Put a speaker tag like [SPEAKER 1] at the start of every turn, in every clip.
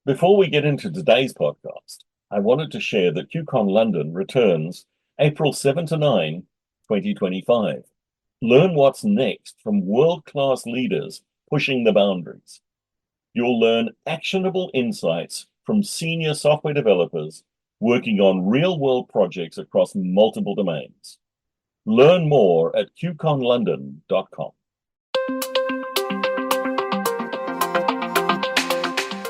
[SPEAKER 1] Before we get into today's podcast, I wanted to share that QCon London returns April 7 to 9, 2025. Learn what's next from world-class leaders pushing the boundaries. You'll learn actionable insights from senior software developers working on real-world projects across multiple domains. Learn more at qconlondon.com.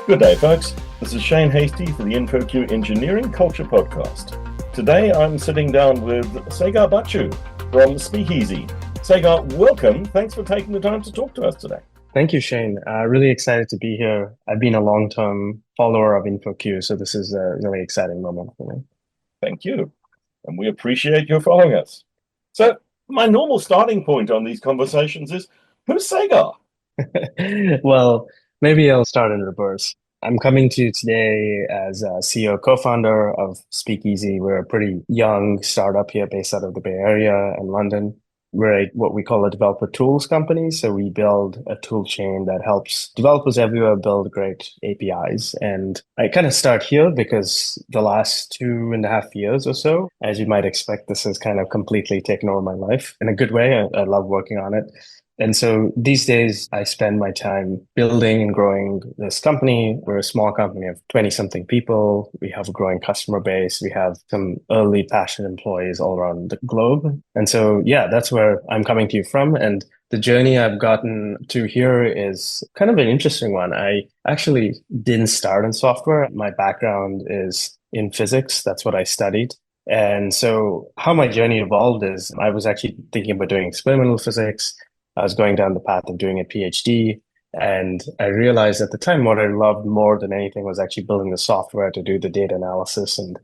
[SPEAKER 1] Good day, folks. This is Shane Hastie for the InfoQ Engineering Culture Podcast. Today, I'm sitting down with Sagar Batchu from Speakeasy. Sagar, welcome. Thanks for taking the time to talk to us today.
[SPEAKER 2] Thank you, Shane. Really excited to be here. I've been a long-term follower of InfoQ, so this is a really exciting moment for me.
[SPEAKER 1] Thank you. And we appreciate your following us. So my normal starting point on these conversations is, who's Sagar?
[SPEAKER 2] Well, maybe I'll start in reverse. I'm coming to you today as a CEO co-founder of Speakeasy. We're a pretty young startup here based out of the Bay Area and London. We're what we call a developer tools company. So we build a tool chain that helps developers everywhere build great APIs. And I kind of start here because the last 2.5 years or so, as you might expect, this has kind of completely taken over my life in a good way. I love working on it. And so these days, I spend my time building and growing this company. We're a small company of 20 something people. We have a growing customer base. We have some early passionate employees all around the globe. And so, yeah, that's where I'm coming to you from. And the journey I've gotten to here is kind of an interesting one. I actually didn't start in software. My background is in physics. That's what I studied. And so how my journey evolved is I was actually thinking about doing experimental physics. I was going down the path of doing a PhD, and I realized at the time what I loved more than anything was actually building the software to do the data analysis and,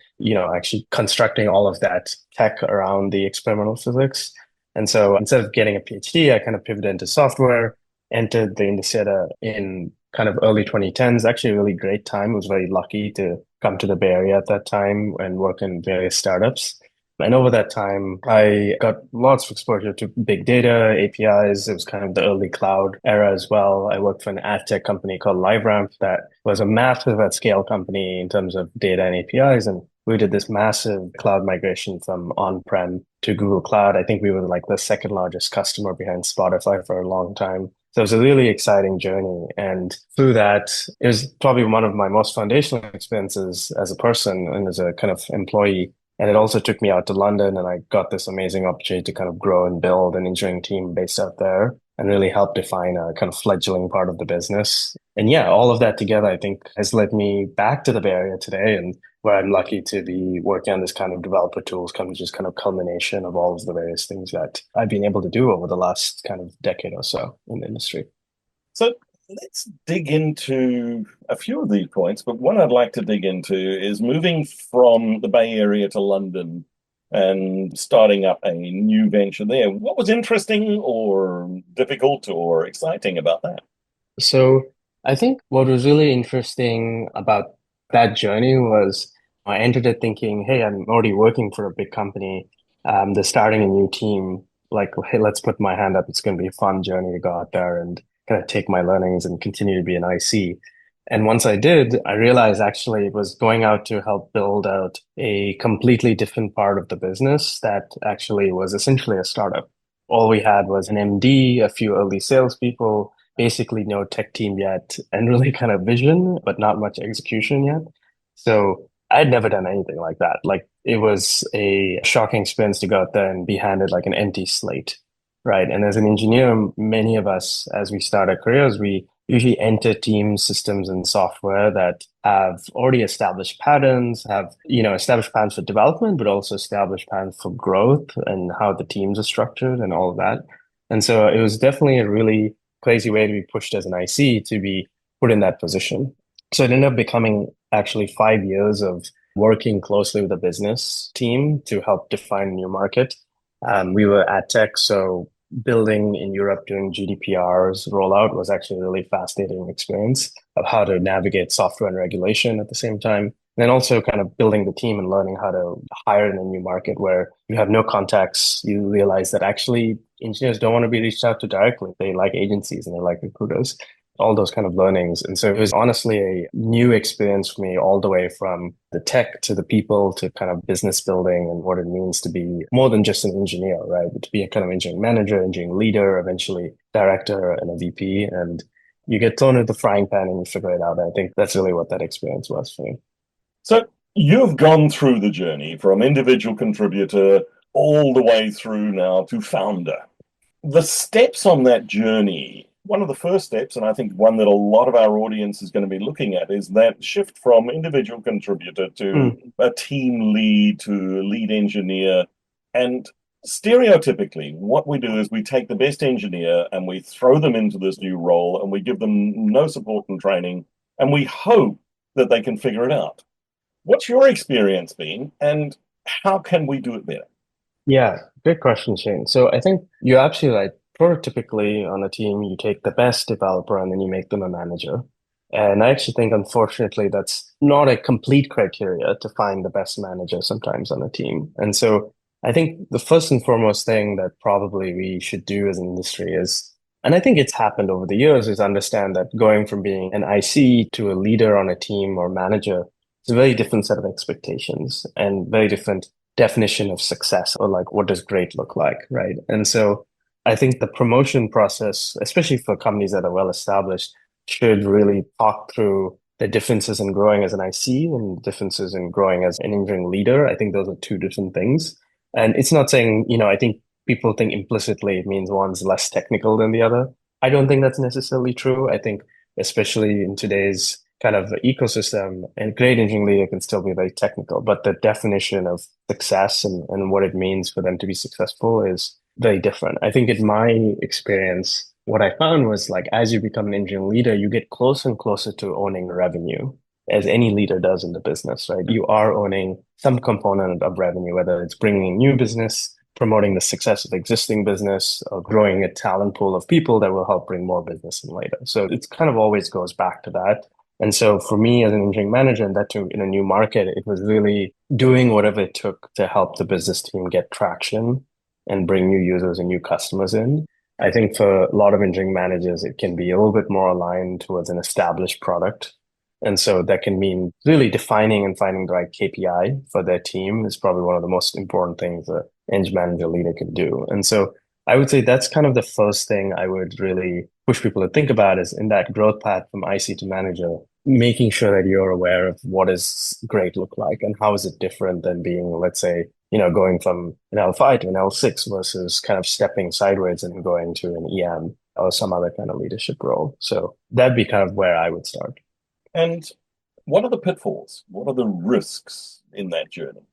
[SPEAKER 2] actually constructing all of that tech around the experimental physics. And so instead of getting a PhD, I kind of pivoted into software, entered the industry in kind of early 2010s, actually a really great time. I was very lucky to come to the Bay Area at that time and work in various startups. And over that time, I got lots of exposure to big data, APIs. It was kind of the early cloud era as well. I worked for an ad tech company called LiveRamp that was a massive at scale company in terms of data and APIs. And we did this massive cloud migration from on-prem to Google Cloud. I think we were like the second largest customer behind Spotify for a long time. So it was a really exciting journey. And through that, it was probably one of my most foundational experiences as a person and as a kind of employee. And it also took me out to London, and I got this amazing opportunity to kind of grow and build an engineering team based out there and really help define a kind of fledgling part of the business. And yeah, all of that together, I think, has led me back to the Bay Area today, and where I'm lucky to be working on this kind of developer tools, kind of just kind of culmination of all of the various things that I've been able to do over the last kind of decade or so in the industry.
[SPEAKER 1] So let's dig into a few of these points, but one I'd like to dig into is moving from the Bay Area to London and starting up a new venture there. What was interesting or difficult or exciting about that?
[SPEAKER 2] So I think what was really interesting about that journey was I entered it thinking, hey, I'm already working for a big company. They're starting a new team. Like, hey, let's put my hand up. It's going to be a fun journey to go out there and kind of take my learnings and continue to be an IC. And once I did, I realized actually it was going out to help build out a completely different part of the business that actually was essentially a startup. All we had was an MD, a few early salespeople, basically no tech team yet, and really kind of vision, but not much execution yet. So I'd never done anything like that. Like it was a shocking experience to go out there and be handed like an empty slate, right? And as an engineer, many of us, as we start our careers, we usually enter teams, systems, and software that have already established patterns, have, established patterns for development, but also established patterns for growth and how the teams are structured and all of that. And so it was definitely a really crazy way to be pushed as an IC to be put in that position. So it ended up becoming actually 5 years of working closely with a business team to help define a new market. We were ad tech, so building in Europe doing GDPR's rollout was actually a really fascinating experience of how to navigate software and regulation at the same time. And then also kind of building the team and learning how to hire in a new market where you have no contacts. You realize that actually engineers don't want to be reached out to directly. They like agencies and they like recruiters. all those kind of learnings. And so it was honestly a new experience for me all the way from the tech to the people to kind of business building and what it means to be more than just an engineer, right? But to be a kind of engineering manager, engineering leader, eventually director and a VP. And you get thrown into the frying pan and you figure it out. And I think that's really what that experience was for me.
[SPEAKER 1] So you've gone through the journey from individual contributor all the way through now to founder. The steps on that journey, one of the first steps, and I think one that a lot of our audience is going to be looking at, is that shift from individual contributor to a team lead to lead engineer. And stereotypically, what we do is we take the best engineer and we throw them into this new role and we give them no support and training, and we hope that they can figure it out. What's your experience been, and how can we do it better?
[SPEAKER 2] Yeah, great question, Shane. So I think you're absolutely right. Prototypically on a team, you take the best developer and then you make them a manager. And I actually think, unfortunately, that's not a complete criteria to find the best manager sometimes on a team. And so I think the first and foremost thing that probably we should do as an industry is, and I think it's happened over the years, is understand that going from being an IC to a leader on a team or manager is a very different set of expectations and very different definition of success, or like what does great look like, right? And so I think the promotion process, especially for companies that are well established, should really talk through the differences in growing as an IC and differences in growing as an engineering leader. I think those are two different things. And it's not saying, I think people think implicitly it means one's less technical than the other. I don't think that's necessarily true. I think, especially in today's kind of ecosystem, and great engineering leader can still be very technical, but the definition of success and what it means for them to be successful is very different. I think in my experience, what I found was like, as you become an engineering leader, you get closer and closer to owning revenue, as any leader does in the business, right? You are owning some component of revenue, whether it's bringing in new business, promoting the success of existing business, or growing a talent pool of people that will help bring more business in later. So it kind of always goes back to that. And so for me as an engineering manager, and that too in a new market, it was really doing whatever it took to help the business team get traction and bring new users and new customers in. I think for a lot of engineering managers, it can be a little bit more aligned towards an established product. And so that can mean really defining and finding the right KPI for their team is probably one of the most important things an engineering manager leader can do. And so I would say that's kind of the first thing I would really push people to think about, is in that growth path from IC to manager, making sure that you're aware of what does great look like and how is it different than being, let's say, going from an L5 to an L6 versus kind of stepping sideways and going to an EM or some other kind of leadership role. So that'd be kind of where I would start.
[SPEAKER 1] And what are the pitfalls? What are the risks in that journey?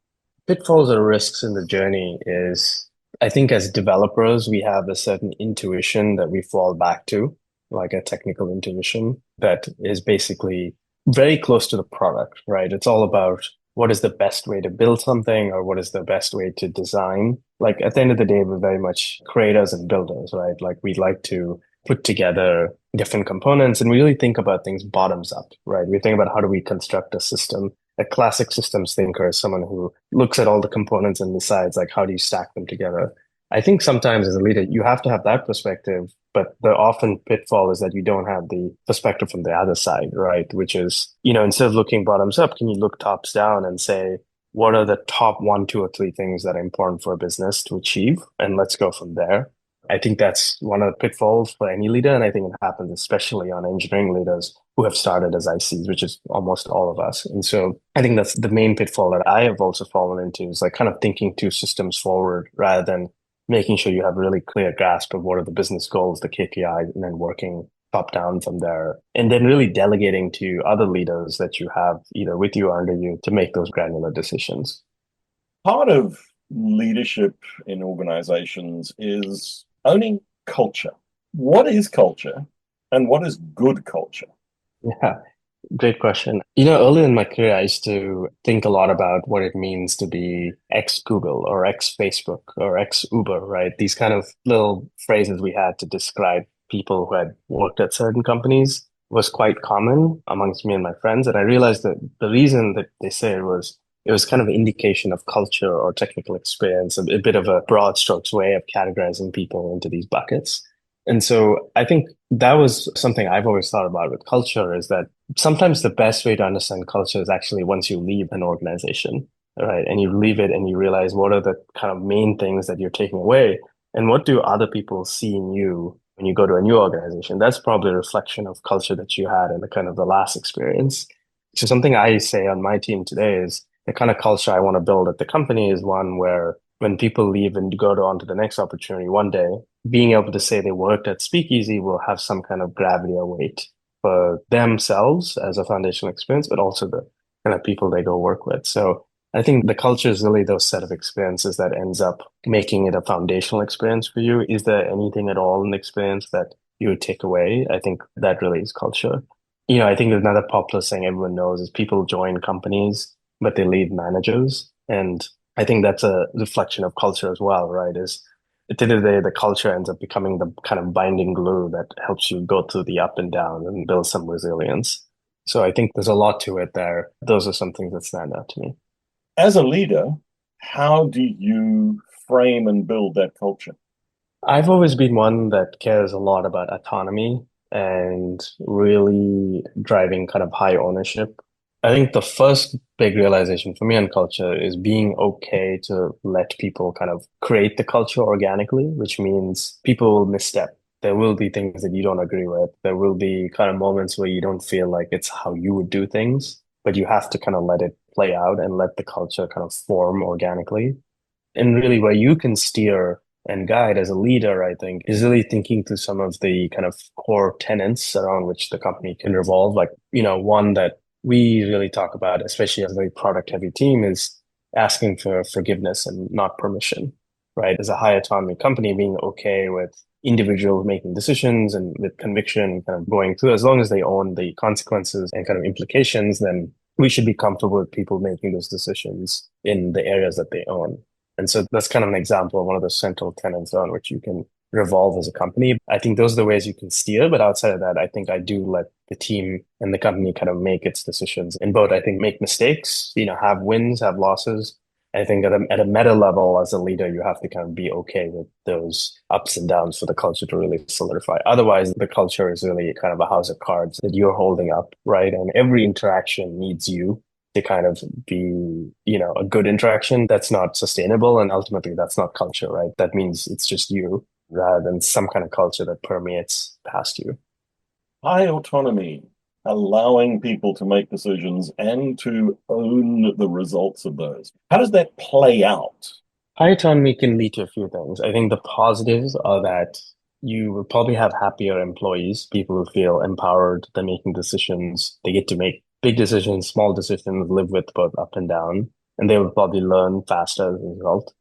[SPEAKER 2] Pitfalls or risks in the journey is, I think as developers, we have a certain intuition that we fall back to, like a technical intuition that is basically very close to the product, right? It's all about what is the best way to build something or what is the best way to design. Like at the end of the day, we're very much creators and builders, right? Like we like to put together different components and we really think about things bottoms up, right? We think about how do we construct a system. A classic systems thinker is someone who looks at all the components and decides like, how do you stack them together? I think sometimes as a leader, you have to have that perspective, but the often pitfall is that you don't have the perspective from the other side, right? Which is, instead of looking bottoms up, can you look tops down and say, what are the top 1, 2, or 3 things that are important for a business to achieve? And let's go from there. I think that's one of the pitfalls for any leader. And I think it happens especially on engineering leaders who have started as ICs, which is almost all of us. And so I think that's the main pitfall that I have also fallen into, is like kind of thinking 2 systems forward rather than making sure you have a really clear grasp of what are the business goals, the KPIs, and then working top down from there. And then really delegating to other leaders that you have either with you or under you to make those granular decisions.
[SPEAKER 1] Part of leadership in organizations is owning culture. What is culture and what is good culture?
[SPEAKER 2] Yeah, great question. Early in my career, I used to think a lot about what it means to be ex-Google or ex-Facebook or ex-Uber, right? These kind of little phrases we had to describe people who had worked at certain companies was quite common amongst me and my friends. And I realized that the reason that they say it was kind of an indication of culture or technical experience, a bit of a broad strokes way of categorizing people into these buckets. And so I think that was something I've always thought about with culture is that sometimes the best way to understand culture is actually once you leave an organization, right? And you leave it and you realize what are the kind of main things that you're taking away and what do other people see in you when you go to a new organization. That's probably a reflection of culture that you had in the kind of the last experience. So something I say on my team today is the kind of culture I want to build at the company is one where when people leave and go on to the next opportunity one day, being able to say they worked at Speakeasy will have some kind of gravity or weight for themselves as a foundational experience, but also the kind of people they go work with. So I think the culture is really those set of experiences that ends up making it a foundational experience for you. Is there anything at all in the experience that you would take away? I think that really is culture. I think another popular saying everyone knows is people join companies, but they leave managers. And I think that's a reflection of culture as well, right? Is at the end of the day, the culture ends up becoming the kind of binding glue that helps you go through the up and down and build some resilience. So I think there's a lot to it there. Those are some things that stand out to me.
[SPEAKER 1] As a leader, how do you frame and build that culture?
[SPEAKER 2] I've always been one that cares a lot about autonomy and really driving kind of high ownership. I think the first big realization for me on culture is being okay to let people kind of create the culture organically, which means people will misstep. There will be things that you don't agree with. There will be kind of moments where you don't feel like it's how you would do things, but you have to kind of let it play out and let the culture kind of form organically. And really, where you can steer and guide as a leader, I think, is really thinking through some of the kind of core tenets around which the company can revolve. Like, one that we really talk about, especially as a very product heavy team, is asking for forgiveness and not permission, right? As a high autonomy company, being okay with individuals making decisions and with conviction kind of going through, as long as they own the consequences and kind of implications, then we should be comfortable with people making those decisions in the areas that they own. And so that's kind of an example of one of the central tenets on which you can revolve as a company. I think those are the ways you can steer. But outside of that, I think I do let the team and the company kind of make its decisions in both. I think make mistakes, have wins, have losses. I think at a meta level, as a leader, you have to kind of be okay with those ups and downs for the culture to really solidify. Otherwise, the culture is really kind of a house of cards that you're holding up, right? And every interaction needs you to kind of be, a good interaction. That's not sustainable. And ultimately, that's not culture, right? That means it's just you rather than some kind of culture that permeates past you.
[SPEAKER 1] High autonomy, allowing people to make decisions and to own the results of those. How does that play out?
[SPEAKER 2] High autonomy can lead to a few things. I think the positives are that you will probably have happier employees, people who feel empowered, they're making decisions, they get to make big decisions, small decisions, live with both up and down, and they will probably learn faster as a result.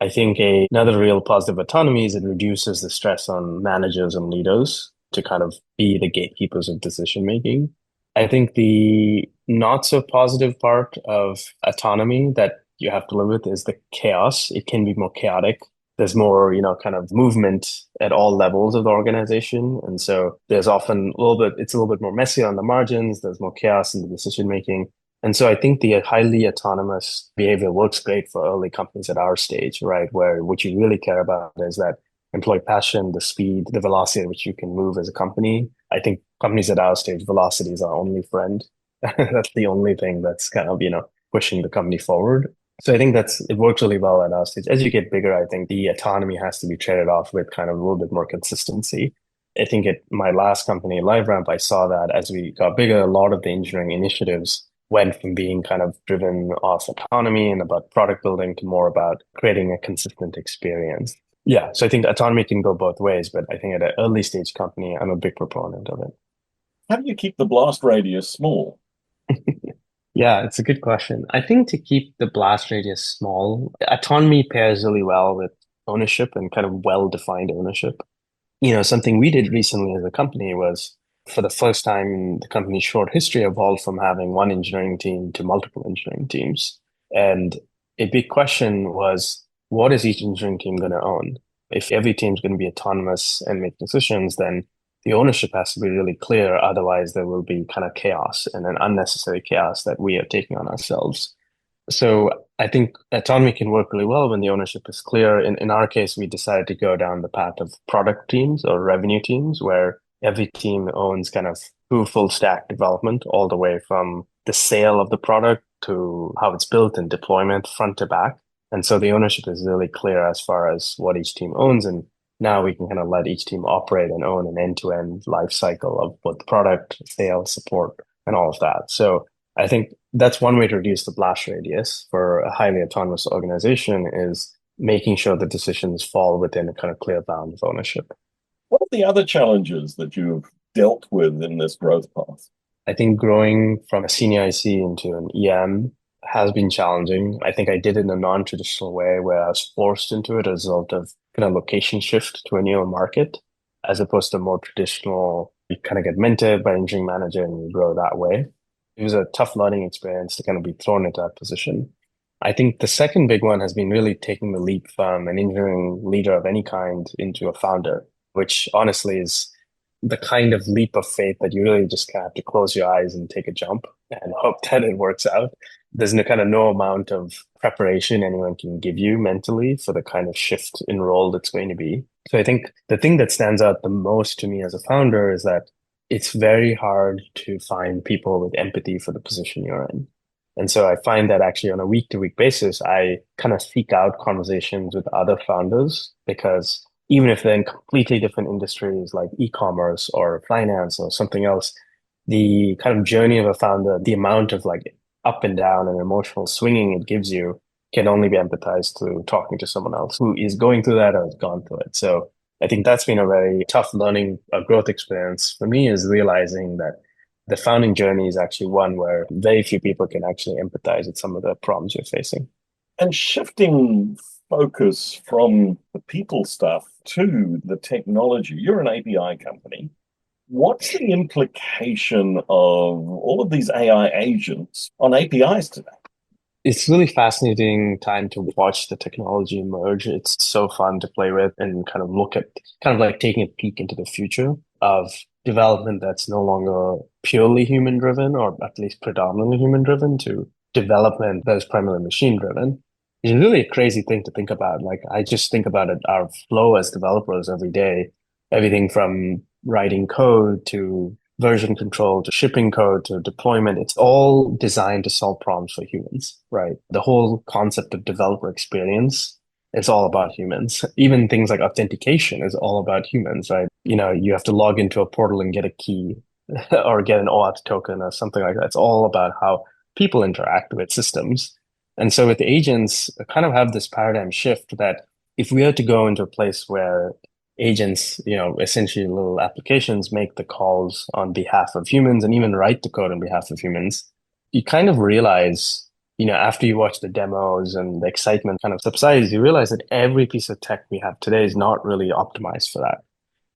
[SPEAKER 2] I think another real positive autonomy is it reduces the stress on managers and leaders to kind of be the gatekeepers of decision making. I think the not so positive part of autonomy that you have to live with is the chaos. It can be more chaotic. There's more, kind of movement at all levels of the organization. And so there's often it's a little bit more messy on the margins. There's more chaos in the decision making. And so I think the highly autonomous behavior works great for early companies at our stage, right? Where what you really care about is that employee passion, the speed, the velocity at which you can move as a company. I think companies at our stage, velocity is our only friend. That's the only thing that's kind of, pushing the company forward. So I think it works really well at our stage. As you get bigger, I think the autonomy has to be traded off with kind of a little bit more consistency. I think at my last company, LiveRamp, I saw that as we got bigger, a lot of the engineering initiatives went from being kind of driven off autonomy and about product building to more about creating a consistent experience. Yeah, so I think autonomy can go both ways, but I think at an early stage company, I'm a big proponent of it.
[SPEAKER 1] How do you keep the blast radius small?
[SPEAKER 2] Yeah, it's a good question. I think to keep the blast radius small, autonomy pairs really well with ownership and kind of well-defined ownership. Something we did recently as a company was for the first time in the company's short history evolved from having one engineering team to multiple engineering teams. And a big question was, what is each engineering team going to own? If every team's going to be autonomous and make decisions, then the ownership has to be really clear. Otherwise, there will be kind of chaos and an unnecessary chaos that we are taking on ourselves. So I think autonomy can work really well when the ownership is clear. In our case, we decided to go down the path of product teams or revenue teams, where every team owns kind of true full stack development, all the way from the sale of the product to how it's built and deployment front to back. And so the ownership is really clear as far as what each team owns. And now we can kind of let each team operate and own an end-to-end life cycle of both product, sales, support, and all of that. So I think that's one way to reduce the blast radius for a highly autonomous organization is making sure the decisions fall within a kind of clear bound of ownership.
[SPEAKER 1] What are the other challenges that you've dealt with in this growth path?
[SPEAKER 2] I think growing from a senior IC into an EM has been challenging. I think I did it in a non-traditional way where I was forced into it as a result of kind of location shift to a newer market, as opposed to more traditional, you kind of get mentored by engineering manager and you grow that way. It was a tough learning experience to kind of be thrown into that position. I think the second big one has been really taking the leap from an engineering leader of any kind into a founder, which honestly is the kind of leap of faith that you really just kind of have to close your eyes and take a jump and hope that it works out. There's no amount of preparation anyone can give you mentally for the kind of shift in role that's going to be. So I think the thing that stands out the most to me as a founder is that it's very hard to find people with empathy for the position you're in. And so I find that actually on a week to week basis, I kind of seek out conversations with other founders because even if they're in completely different industries like e-commerce or finance or something else, the kind of journey of a founder, the amount of like up and down and emotional swinging it gives you can only be empathized through talking to someone else who is going through that or has gone through it. So I think that's been a very tough learning, growth experience for me is realizing that the founding journey is actually one where very few people can actually empathize with some of the problems you're facing.
[SPEAKER 1] And shifting focus from the people stuff to the technology, you're an API company. What's the implication of all of these AI agents on APIs today?
[SPEAKER 2] It's really fascinating time to watch the technology emerge. It's so fun to play with and kind of look at kind of like taking a peek into the future of development that's no longer purely human driven or at least predominantly human driven to development that is primarily machine driven. It's really a crazy thing to think about. Like I just think about it, our flow as developers every day, everything from writing code to version control to shipping code to deployment. It's all designed to solve problems for humans, right? The whole concept of developer experience, it's all about humans. Even things like authentication is all about humans, right? You know, you have to log into a portal and get a key or get an OAuth token or something like that. It's all about how people interact with systems. And so with agents, I kind of have this paradigm shift that if we are to go into a place where agents, you know, essentially little applications make the calls on behalf of humans and even write the code on behalf of humans, you kind of realize, you know, after you watch the demos and the excitement kind of subsides, you realize that every piece of tech we have today is not really optimized for that.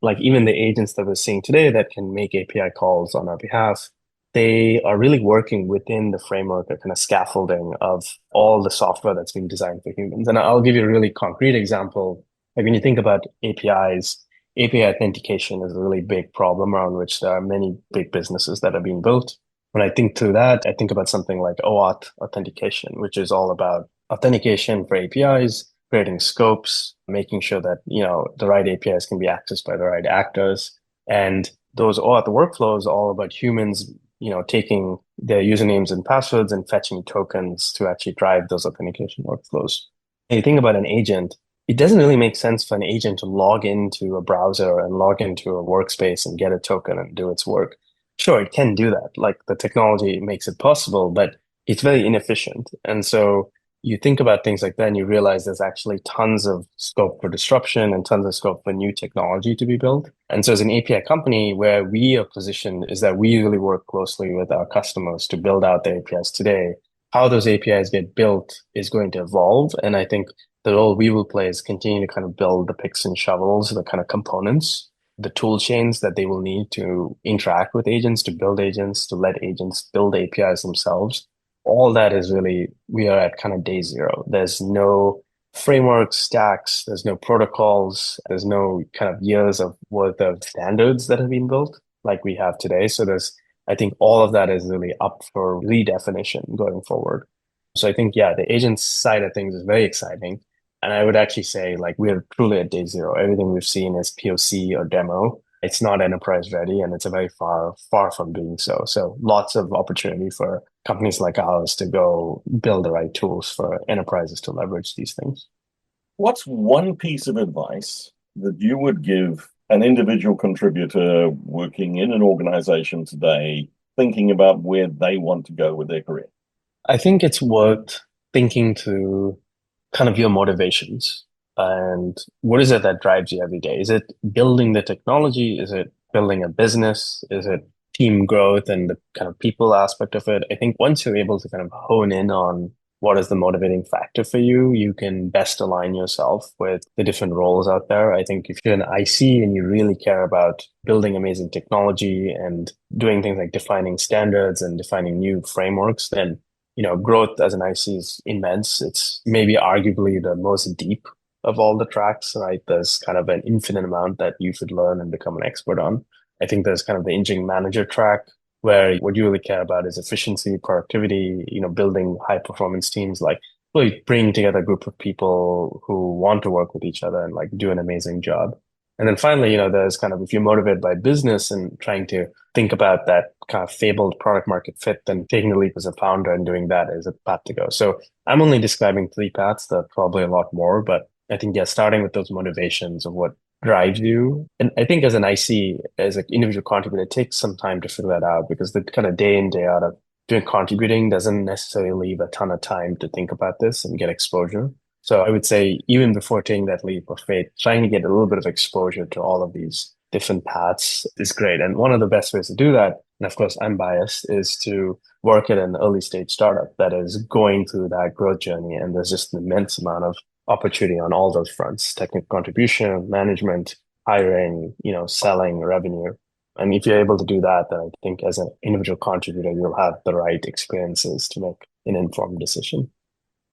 [SPEAKER 2] Like even the agents that we're seeing today that can make API calls on our behalf, they are really working within the framework or kind of scaffolding of all the software that's been designed for humans. And I'll give you a really concrete example. Like when you think about APIs, API authentication is a really big problem around which there are many big businesses that are being built. When I think through that, I think about something like OAuth authentication, which is all about authentication for APIs, creating scopes, making sure that, you know, the right APIs can be accessed by the right actors. And those OAuth workflows are all about humans, you know, taking their usernames and passwords and fetching tokens to actually drive those authentication workflows. And you think about an agent, it doesn't really make sense for an agent to log into a browser and log into a workspace and get a token and do its work. Sure, it can do that. Like the technology makes it possible, but it's very inefficient. And so you think about things like that and you realize there's actually tons of scope for disruption and tons of scope for new technology to be built. And so as an API company, where we are positioned is that we really work closely with our customers to build out their APIs today. How those APIs get built is going to evolve. And I think the role we will play is continue to kind of build the picks and shovels, the kind of components, the tool chains that they will need to interact with agents, to build agents, to let agents build APIs themselves. All that is really, we are at kind of day zero. There's no framework stacks, there's no protocols, there's no kind of years of worth of standards that have been built like we have today. So I think all of that is really up for redefinition going forward. So I think, yeah, the agent side of things is very exciting. And I would actually say like we're truly at day zero. Everything we've seen is POC or demo. It's not enterprise ready and it's a very far from being so. So lots of opportunity for companies like ours to go build the right tools for enterprises to leverage these things.
[SPEAKER 1] What's one piece of advice that you would give an individual contributor working in an organization today, thinking about where they want to go with their career?
[SPEAKER 2] I think it's worth thinking through kind of your motivations and what is it that drives you every day? Is it building the technology? Is it building a business? Is it team growth and the kind of people aspect of it? I think once you're able to kind of hone in on what is the motivating factor for you, you can best align yourself with the different roles out there. I think if you're an IC and you really care about building amazing technology and doing things like defining standards and defining new frameworks, then growth as an IC is immense. It's maybe arguably the most deep of all the tracks, right? There's kind of an infinite amount that you should learn and become an expert on. I think there's kind of the engineering manager track where what you really care about is efficiency, productivity, building high performance teams, like really bringing together a group of people who want to work with each other and like do an amazing job. And then finally, there's kind of if you're motivated by business and trying to think about that kind of fabled product market fit, then taking the leap as a founder and doing that is a path to go. So I'm only describing 3 paths. There are probably a lot more, but I think, yeah, starting with those motivations of what drives you. And I think as an IC, as an individual contributor, it takes some time to figure that out because the kind of day in, day out of doing contributing doesn't necessarily leave a ton of time to think about this and get exposure. So I would say even before taking that leap of faith, trying to get a little bit of exposure to all of these different paths is great. And one of the best ways to do that, and of course I'm biased, is to work at an early stage startup that is going through that growth journey. And there's just an immense amount of opportunity on all those fronts: technical contribution, management, hiring, selling, revenue. And if you're able to do that, then I think as an individual contributor, you'll have the right experiences to make an informed decision.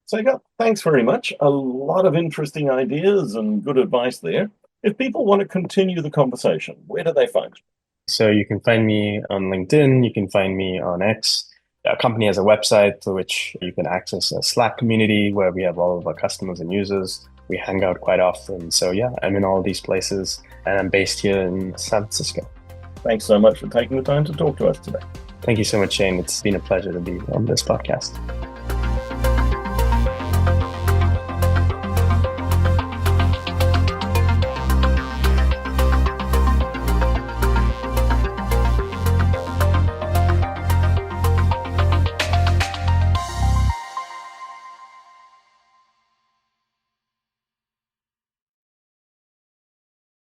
[SPEAKER 1] Sagar, thanks very much. A lot of interesting ideas and good advice there. If people want to continue the conversation, where do they find you?
[SPEAKER 2] So you can find me on LinkedIn. You can find me on X. Our company has a website through which you can access a Slack community where we have all of our customers and users. We hang out quite often. So yeah, I'm in all these places and I'm based here in San Francisco.
[SPEAKER 1] Thanks so much for taking the time to talk to us today.
[SPEAKER 2] Thank you so much, Shane. It's been a pleasure to be on this podcast.